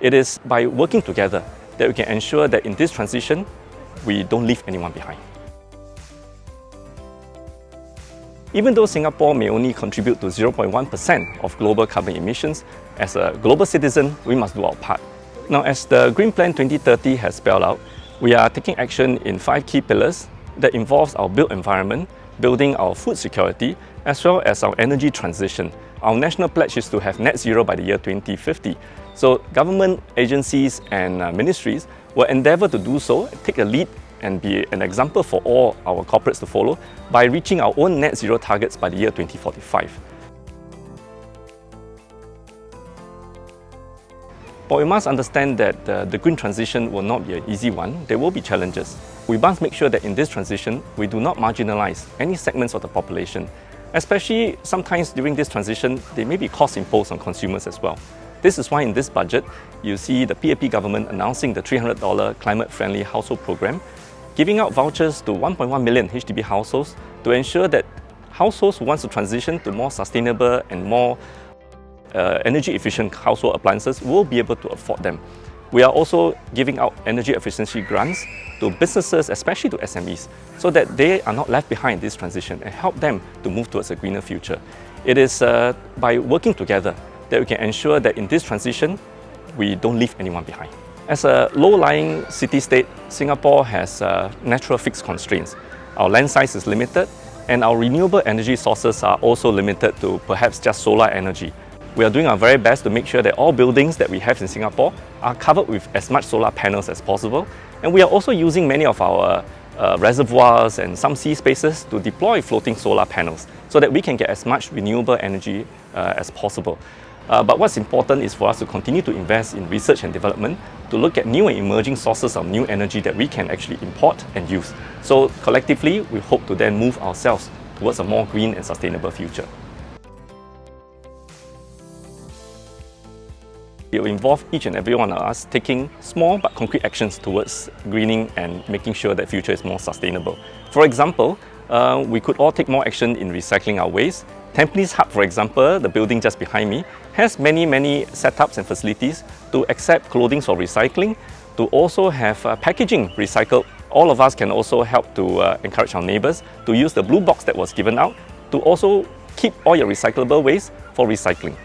It is by working together that we can ensure that in this transition, we don't leave anyone behind. Even though Singapore may only contribute to 0.1% of global carbon emissions, as a global citizen, we must do our part. Now, as the Green Plan 2030 has spelled out, we are taking action in 5 key pillars that involves our built environment, building our food security, as well as our energy transition. Our national pledge is to have net zero by the year 2050. So government agencies and ministries will endeavour to do so, take a lead and be an example for all our corporates to follow by reaching our own net zero targets by the year 2045. But we must understand that the green transition will not be an easy one. There will be challenges. We must make sure that in this transition, we do not marginalize any segments of the population. Especially sometimes during this transition, there may be costs imposed on consumers as well. This is why in this budget, you see the PAP government announcing the $300 climate-friendly household program, giving out vouchers to 1.1 million HDB households to ensure that households who want to transition to more sustainable and more energy-efficient household appliances will be able to afford them. We are also giving out energy efficiency grants to businesses, especially to SMEs, so that they are not left behind in this transition and help them to move towards a greener future. It is by working together that we can ensure that in this transition, we don't leave anyone behind. As a low-lying city-state, Singapore has natural fixed constraints. Our land size is limited, and our renewable energy sources are also limited to perhaps just solar energy. We are doing our very best to make sure that all buildings that we have in Singapore are covered with as much solar panels as possible. And we are also using many of our reservoirs and some sea spaces to deploy floating solar panels so that we can get as much renewable energy as possible. But what's important is for us to continue to invest in research and development to look at new and emerging sources of new energy that we can actually import and use. So collectively, we hope to then move ourselves towards a more green and sustainable future. It will involve each and every one of us taking small but concrete actions towards greening and making sure that the future is more sustainable. For example, we could all take more action in recycling our waste. Tampines Hub, for example, the building just behind me, has many setups and facilities to accept clothing for recycling, to also have packaging recycled. All of us can also help to encourage our neighbours to use the blue box that was given out to also keep all your recyclable waste for recycling.